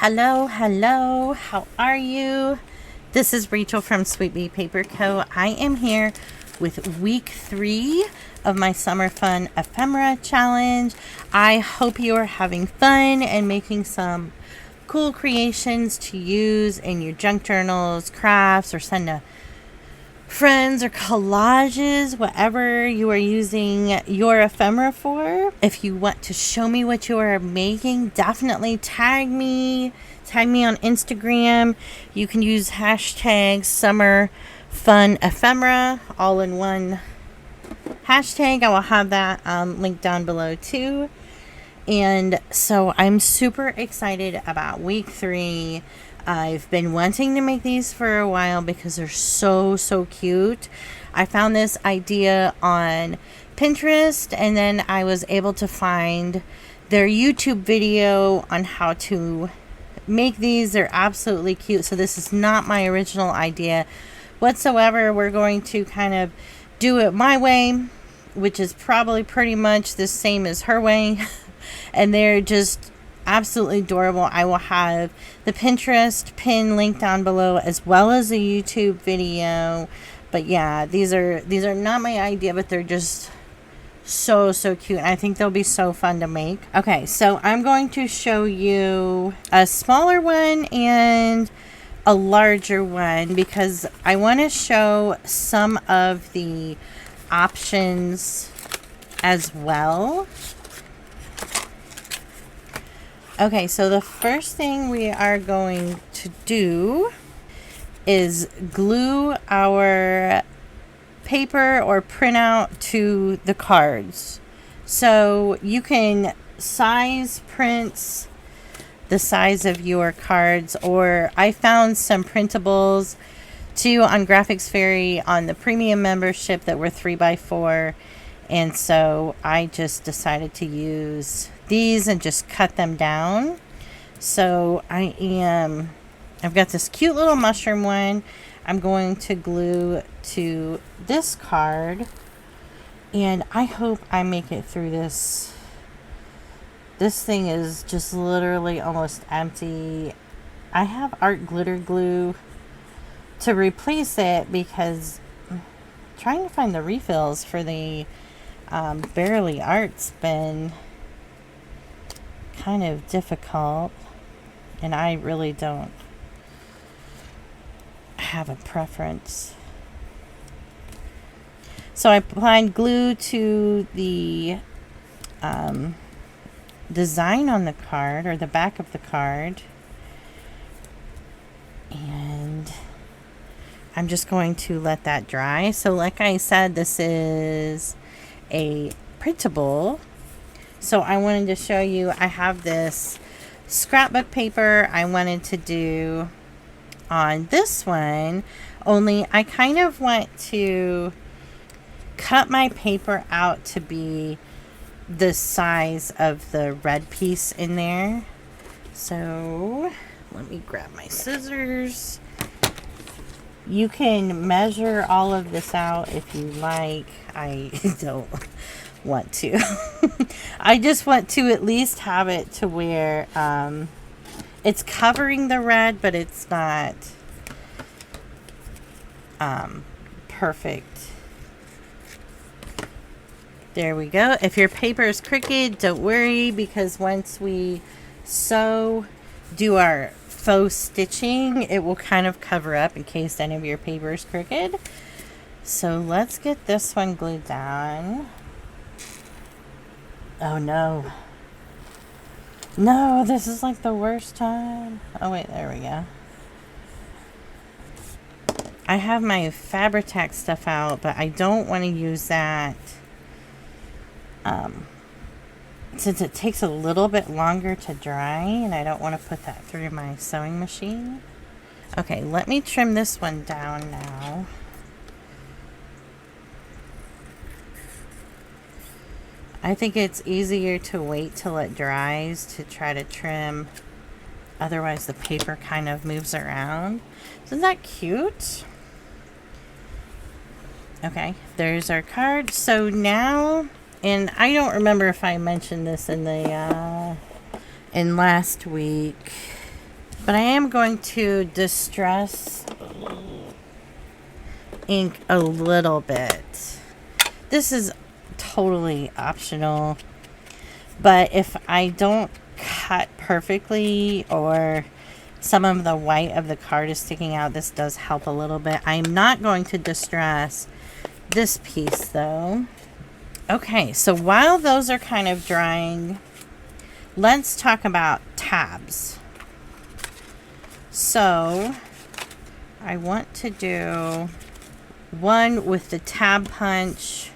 Hello, hello, how are you? This is Rachel from Sweet Bee Paper Co. I am here with week 3 of my Summer Fun Ephemera Challenge. I hope you are having fun and making some cool creations to use in your junk journals, crafts, or send to friends, or collages, whatever you are using your ephemera for. If you want to show me what you are making, definitely tag me on Instagram. You can use hashtag summer fun ephemera, all in one hashtag. I will have that linked down below too. And so I'm super excited about week 3. I've been wanting to make these for a while because they're so cute. I found this idea on Pinterest, and then I was able to find their YouTube video on how to make these. They're absolutely cute. So this is not my original idea whatsoever. We're going to kind of do it my way, which is probably pretty much the same as her way. And they're just absolutely adorable. I will have the Pinterest pin link down below, as well as the YouTube video. But yeah, these are not my idea, but they're just so cute. I think they'll be so fun to make. Okay, so I'm going to show you a smaller one and a larger one because I want to show some of the options as well. Okay, so the first thing we are going to do is glue our paper or printout to the cards. So you can size prints the size of your cards, or I found some printables too on Graphics Fairy on the premium membership that were 3x4. And so I just decided to use these and just cut them down. So I've got this cute little mushroom one I'm going to glue to this card, and I hope I make it through this. This thing is just literally almost empty. I have art glitter glue to replace it because I'm trying to find the refills for the Barely Art's been kind of difficult, and I really don't have a preference. So I applied glue to the design on the card, or the back of the card, and I'm just going to let that dry. So like I said, this is a printable, so I wanted to show you. I have this scrapbook paper I wanted to do on this one, only I kind of want to cut my paper out to be the size of the red piece in there. So let me grab my scissors. You can measure all of this out if you like. I don't want to. I just want to at least have it to where it's covering the red, but it's not perfect. There we go. If your paper is crooked, don't worry, because once we do our faux stitching, it will kind of cover up in case any of your paper is crooked. So let's get this one glued down. Oh no. No, this is like the worst time. Oh wait, there we go. I have my Fabri-Tac stuff out, but I don't want to use that since it takes a little bit longer to dry, and I don't want to put that through my sewing machine. Okay, let me trim this one down now. I think it's easier to wait till it dries to try to trim. Otherwise the paper kind of moves around. Isn't that cute? Okay, there's our card. So now, and I don't remember if I mentioned this in the in last week. But I am going to distress ink a little bit. This is totally optional, but if I don't cut perfectly or some of the white of the card is sticking out, this does help a little bit. I'm not going to distress this piece though. Okay, so while those are kind of drying, let's talk about tabs. So I want to do one with the tab punch,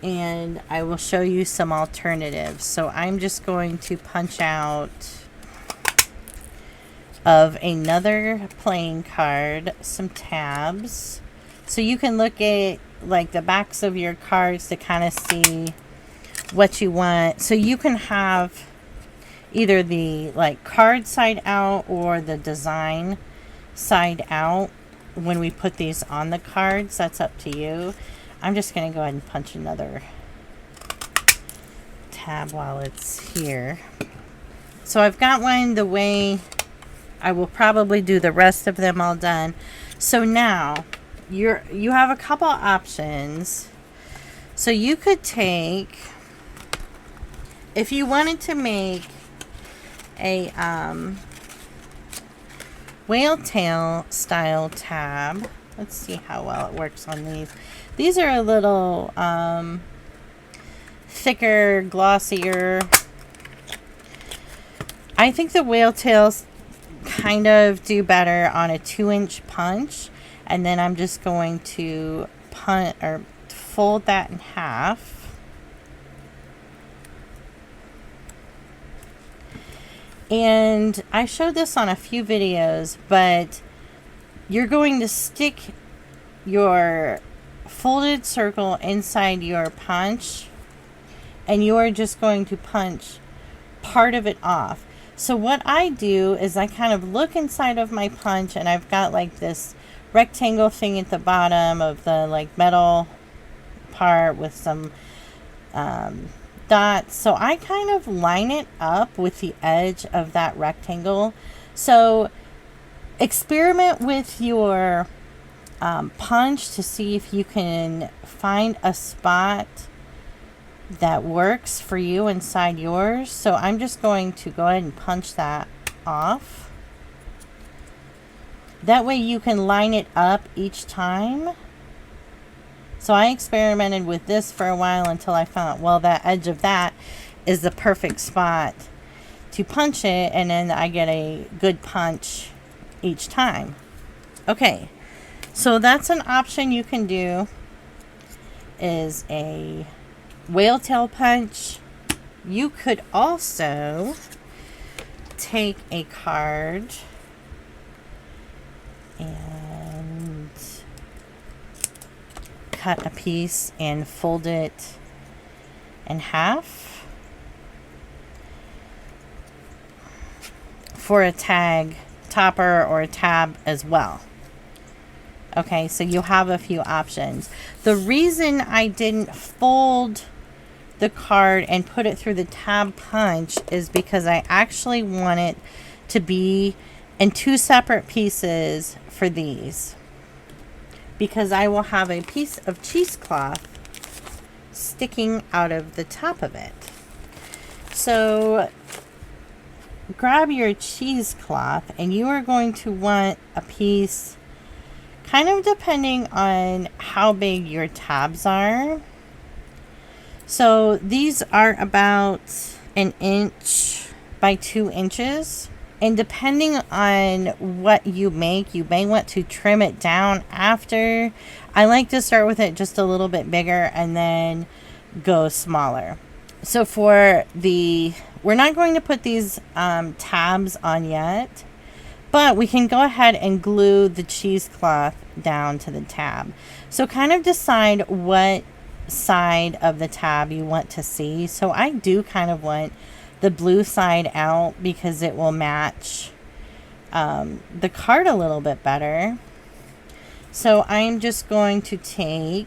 and I will show you some alternatives. So I'm just going to punch out of another playing card some tabs. So you can look at like the backs of your cards to kind of see what you want. So you can have either the like card side out or the design side out when we put these on the cards. That's up to you. I'm just going to go ahead and punch another tab while it's here. So I've got one the way I will probably do the rest of them all done. So now you have a couple options. So you could take, if you wanted to make a whale tail style tab. Let's see how well it works on these. These are a little thicker, glossier. I think the whale tails kind of do better on a 2-inch punch, and then I'm just going to fold that in half. And I showed this on a few videos, but you're going to stick your folded circle inside your punch, and you are just going to punch part of it off. So what I do is I kind of look inside of my punch, and I've got like this rectangle thing at the bottom of the like metal part with some dots. So I kind of line it up with the edge of that rectangle. So experiment with your punch to see if you can find a spot that works for you inside yours. So I'm just going to go ahead and punch that off. That way you can line it up each time. So I experimented with this for a while until I found, well, that edge of that is the perfect spot to punch it, and then I get a good punch each time. Okay, so that's an option you can do, is a whale tail punch. You could also take a card and cut a piece and fold it in half for a tag topper or a tab as well. Okay, so you have a few options. The reason I didn't fold the card and put it through the tab punch is because I actually want it to be in 2 separate pieces for these, because I will have a piece of cheesecloth sticking out of the top of it. So grab your cheesecloth, and you are going to want a piece kind of depending on how big your tabs are. So these are about 1 inch by 2 inches. And depending on what you make, you may want to trim it down after. I like to start with it just a little bit bigger and then go smaller. So for we're not going to put these tabs on yet, but we can go ahead and glue the cheesecloth down to the tab. So kind of decide what side of the tab you want to see. So I do kind of want the blue side out because it will match the card a little bit better. So I'm just going to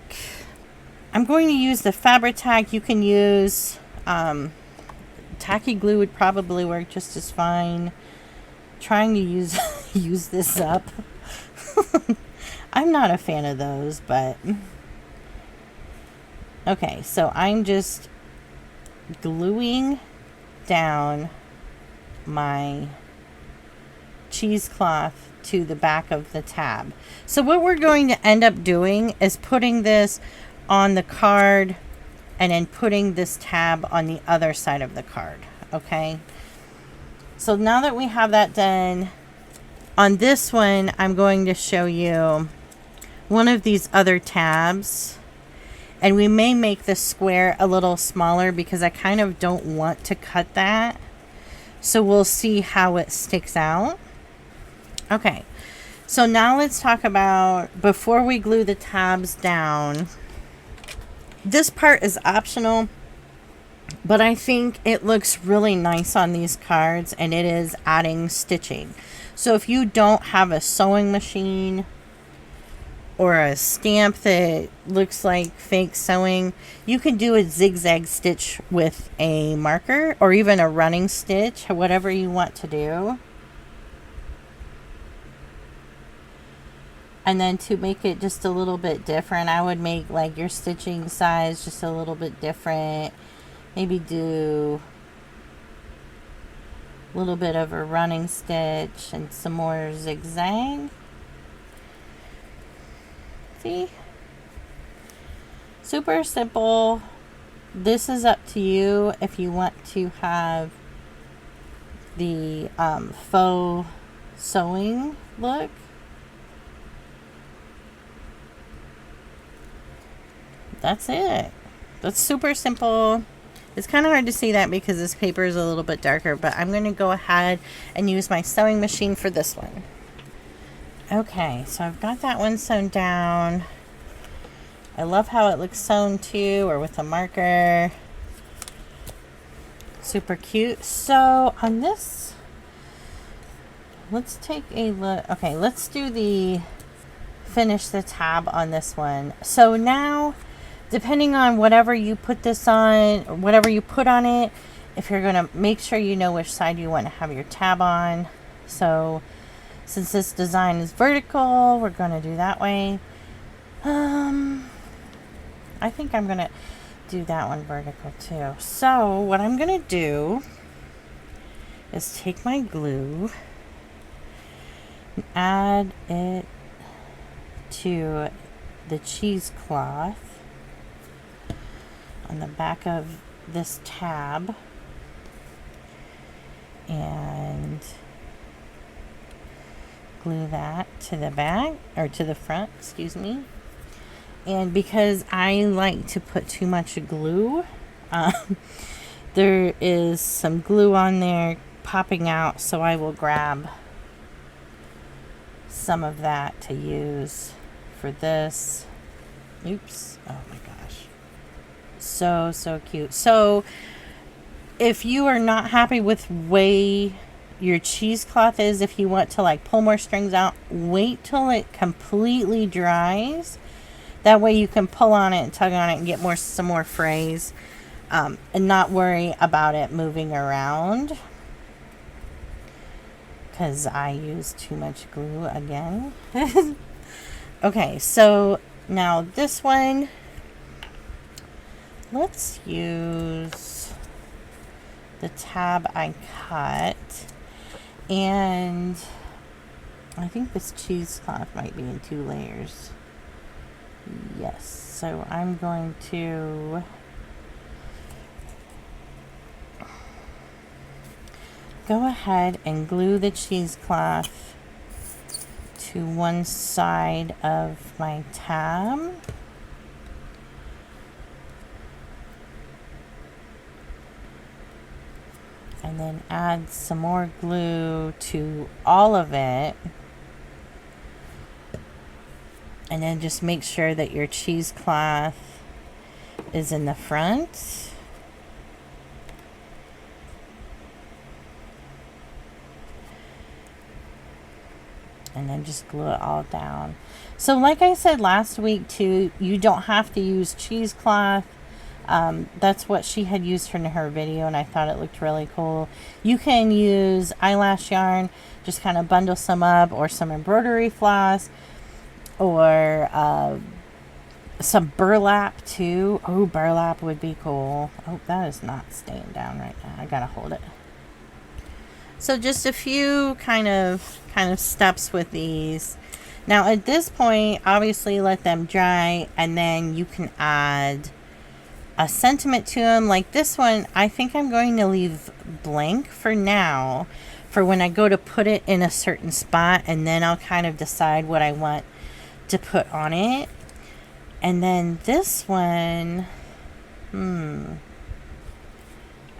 I'm going to use the Fabri-Tac. You can use tacky glue, would probably work just as fine. trying to use use this up. I'm not a fan of those, but okay, so I'm just gluing down my cheesecloth to the back of the tab. So what we're going to end up doing is putting this on the card and then putting this tab on the other side of the card. Okay, so now that we have that done, on this one I'm going to show you one of these other tabs, and we may make the square a little smaller because I kind of don't want to cut that. So we'll see how it sticks out. Okay, so now let's talk about, before we glue the tabs down, this part is optional, but I think it looks really nice on these cards, and it is adding stitching. So if you don't have a sewing machine or a stamp that looks like fake sewing, you can do a zigzag stitch with a marker, or even a running stitch, whatever you want to do. And then to make it just a little bit different, I would make like your stitching size just a little bit different. Maybe do a little bit of a running stitch and some more zigzag. See? Super simple. This is up to you if you want to have the faux sewing look. That's it. That's super simple. It's kind of hard to see that because this paper is a little bit darker, but I'm going to go ahead and use my sewing machine for this one. Okay, so I've got that one sewn down. I love how it looks sewn too, or with a marker. Super cute. So on this, let's take a look. Okay, let's do finish the tab on this one. So now, depending on whatever you put this on, or whatever you put on it, if you're going to make sure you know which side you want to have your tab on. So since this design is vertical, we're going to do that way. I think I'm going to do that one vertical too. So what I'm going to do is take my glue and add it to the cheesecloth on the back of this tab, and glue that to the back, or to the front, excuse me. And because I like to put too much glue, there is some glue on there popping out, so I will grab some of that to use for this. Oops. Oh my gosh. So cute. So if you are not happy with way your cheesecloth is, if you want to like pull more strings out, wait till it completely dries. That way you can pull on it and tug on it and get some more frays, and not worry about it moving around, because I use too much glue again. Okay, so now this one, let's use the tab I cut. And I think this cheesecloth might be in 2 layers. Yes, so I'm going to go ahead and glue the cheesecloth to one side of my tab. And then add some more glue to all of it. And then just make sure that your cheesecloth is in the front. And then just glue it all down. So like I said last week too, you don't have to use cheesecloth That's what she had used for her video, and I thought it looked really cool. You can use eyelash yarn, just kind of bundle some up, or some embroidery floss, or some burlap too. Oh, burlap would be cool. Oh, that is not staying down right now. I gotta hold it. So just a few kind of steps with these. Now at this point, obviously let them dry, and then you can add a sentiment to them. Like this one, I think I'm going to leave blank for now, for when I go to put it in a certain spot, and then I'll kind of decide what I want to put on it. And then this one, I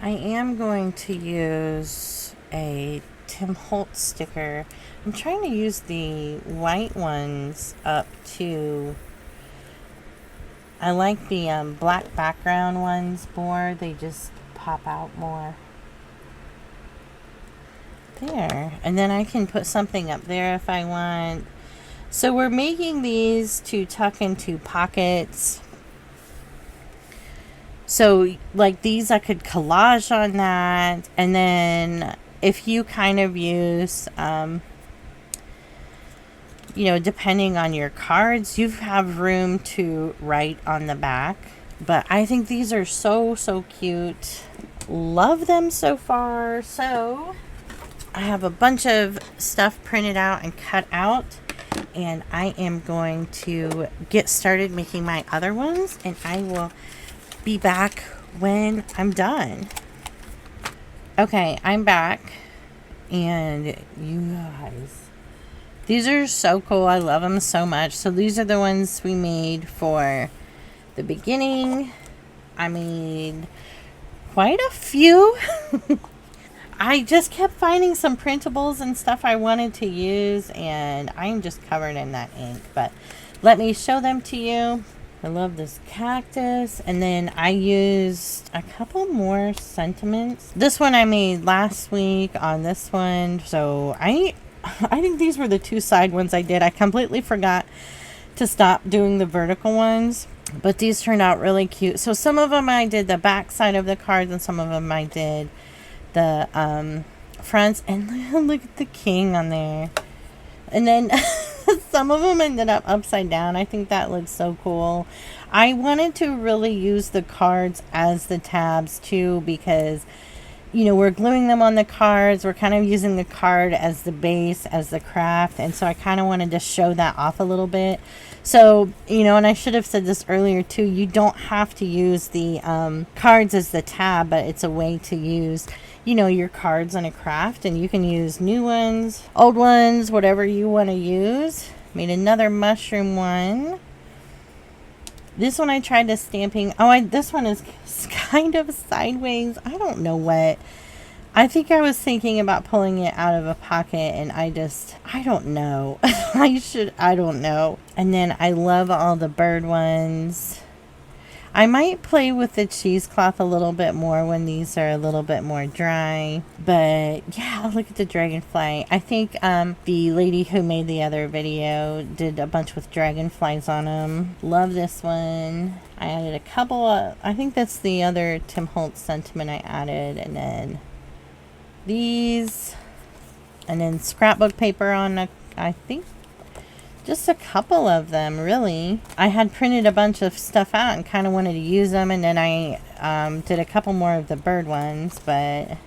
am going to use a Tim Holtz sticker. I'm trying to use the white ones up too. I like the black background ones more. They just pop out more. There. And then I can put something up there if I want. So we're making these to tuck into pockets. So like these, I could collage on that. And then if you kind of use, you know, depending on your cards, you have room to write on the back. But I think these are so cute. Love them so far. So I have a bunch of stuff printed out and cut out, and I am going to get started making my other ones, and I will be back when I'm done. Okay, I'm back, and you guys, these are so cool. I love them so much. So these are the ones we made for the beginning. I made quite a few. I just kept finding some printables and stuff I wanted to use, and I'm just covered in that ink. But let me show them to you. I love this cactus. And then I used a couple more sentiments. This one I made last week on this one. So I think these were the two side ones I did. I completely forgot to stop doing the vertical ones, but these turned out really cute. So some of them I did the back side of the cards, and some of them I did the fronts. And look at the king on there. And then some of them ended up upside down. I think that looks so cool. I wanted to really use the cards as the tabs too, because, you know, we're gluing them on the cards. We're kind of using the card as the base, as the craft. And so I kind of wanted to show that off a little bit. So, you know, and I should have said this earlier too, you don't have to use the cards as the tab, but it's a way to use, you know, your cards on a craft. And you can use new ones, old ones, whatever you want to use. Made another mushroom one. This one I tried to stamping. This one is kind of sideways. I don't know what. I think I was thinking about pulling it out of a pocket, and I don't know. I don't know. And then I love all the bird ones. I might play with the cheesecloth a little bit more when these are a little bit more dry. But yeah, look at the dragonfly. I think the lady who made the other video did a bunch with dragonflies on them. Love this one. I added a couple of, I think that's the other Tim Holtz sentiment I added. And then these. And then scrapbook paper on, I think, just a couple of them, really. I had printed a bunch of stuff out and kind of wanted to use them, and then I did a couple more of the bird ones. But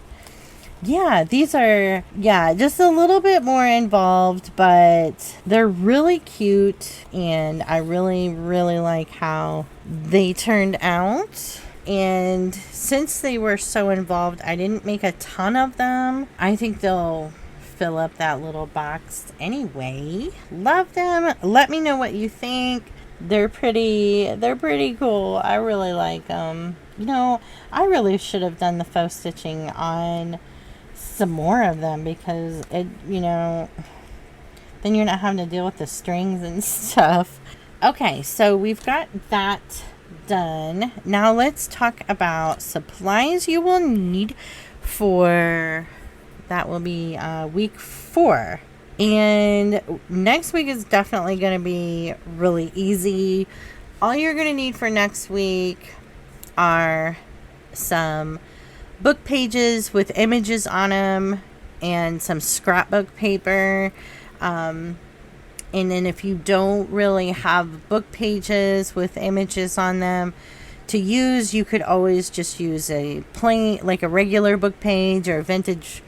yeah, these are, just a little bit more involved, but they're really cute, and I really like how they turned out. And since they were so involved, I didn't make a ton of them. I think they'll fill up that little box anyway. Love them. Let me know what you think. They're pretty cool. I really like them. You know, I really should have done the faux stitching on some more of them, because it, you know, then you're not having to deal with the strings and stuff. Okay, so we've got that done. Now let's talk about supplies you will need for, that will be week 4. And next week is definitely going to be really easy. All you're going to need for next week are some book pages with images on them and some scrapbook paper. And then if you don't really have book pages with images on them to use, you could always just use a plain, like a regular book page or a vintage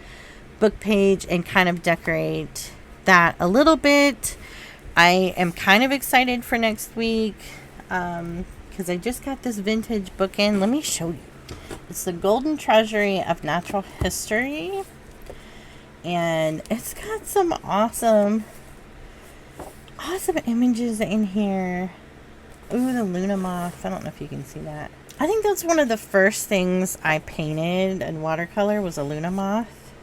book page, and kind of decorate that a little bit. I am kind of excited for next week because I just got this vintage book in. Let me show you. It's the Golden Treasury of Natural History, and it's got some awesome images in here. Ooh, the Luna moth. I don't know if you can see that. I think that's one of the first things I painted in watercolor was a Luna moth.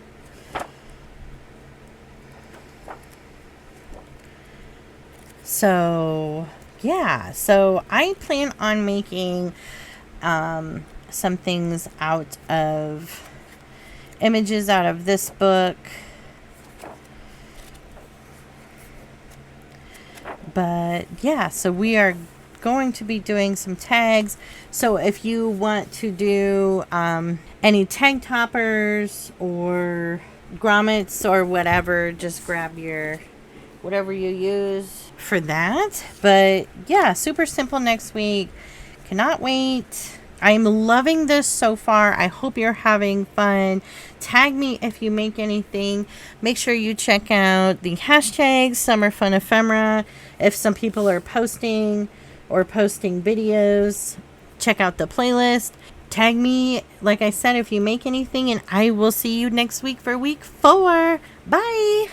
So, yeah. So, I plan on making some things out of images out of this book. But, yeah. So, we are going to be doing some tags. So if you want to do any tag toppers or grommets or whatever, just grab your whatever you use for that. But yeah, super simple next week. Cannot wait. I'm loving this so far. I hope you're having fun. Tag me if you make anything. Make sure you check out the hashtag Summer Fun Ephemera. If some people are posting videos, check out the playlist. Tag me, like I said, if you make anything, and I will see you next week for week 4. Bye.